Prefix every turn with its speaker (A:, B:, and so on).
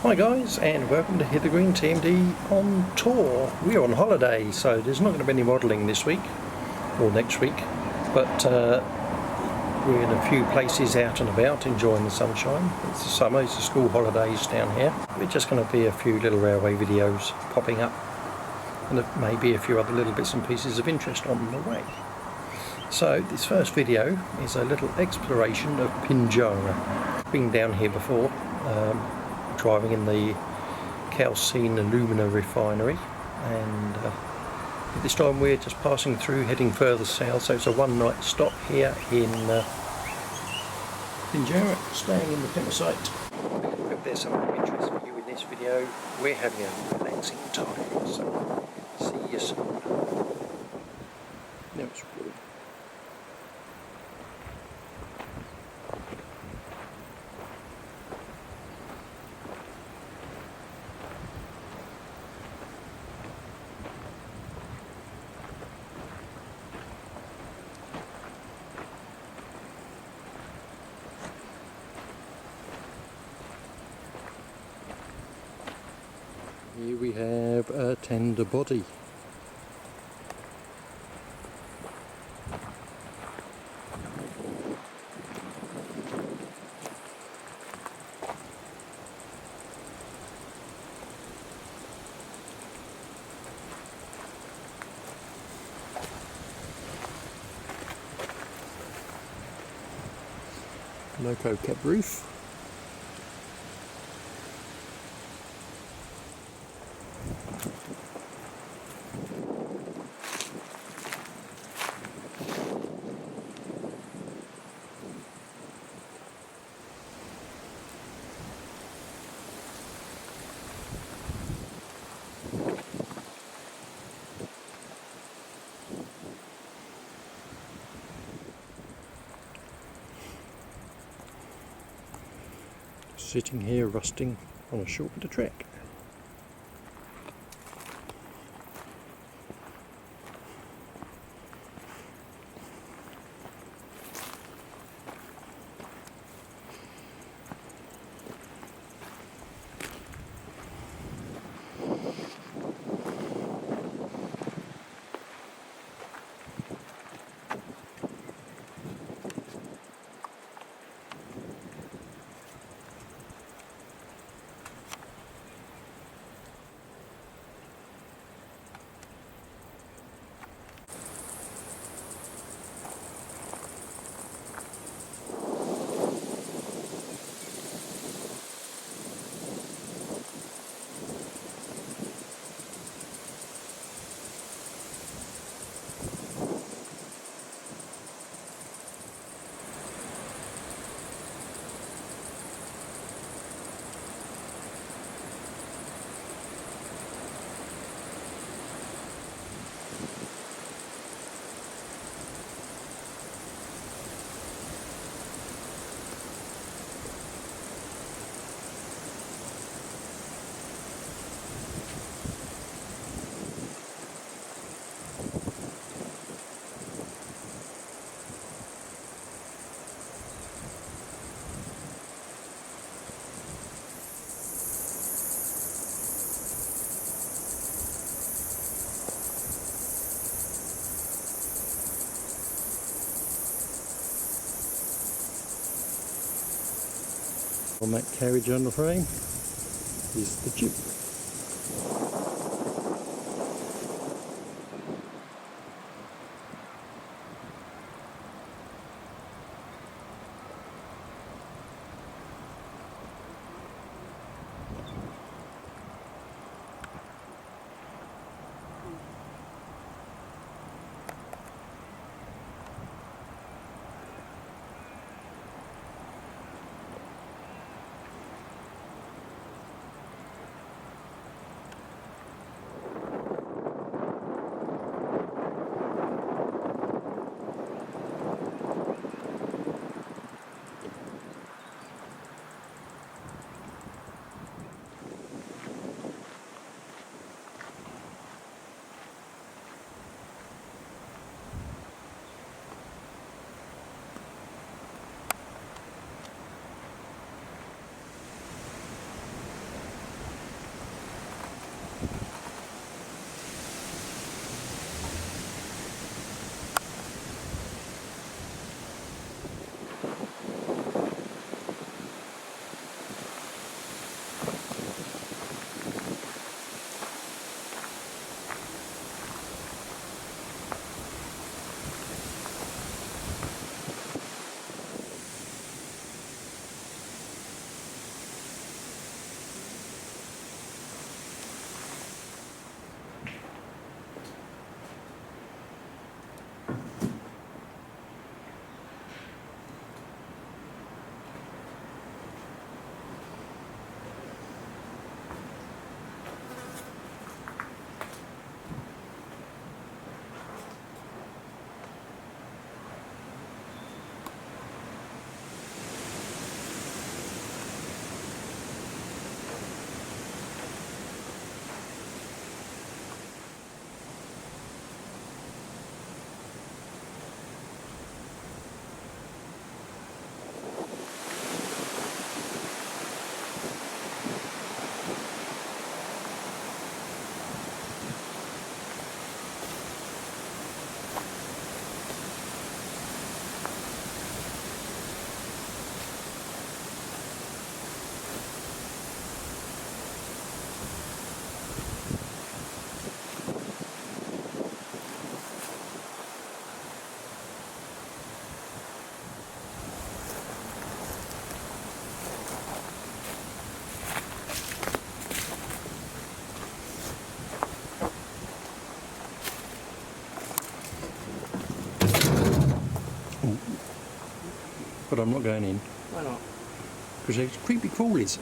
A: Hi guys, and welcome to Hear the Green TMD on tour. We're on holiday, so there's not going to be any modelling this week or next week, but we're in a few places out and about enjoying the sunshine. It's the summer, it's the school holidays down here. We're just going to be a few little railway videos popping up, and maybe a few other little bits and pieces of interest on the way. So this first video is a little exploration of Pinjarra. Been down here before, driving in the Calcine Alumina refinery, and this time we're just passing through, heading further south, so it's a one-night stop here in Pinjarra, staying in the Pimmer. Hope there's some interest for you in this video. We're having a relaxing time, so see you soon. No, it's good. Here we have a tender body. Loco cap roof. Sitting here rusting on a short bit of track. On that carriage on the frame is the Jeep. but I'm not going in
B: Why not?
A: because there's creepy crawlies.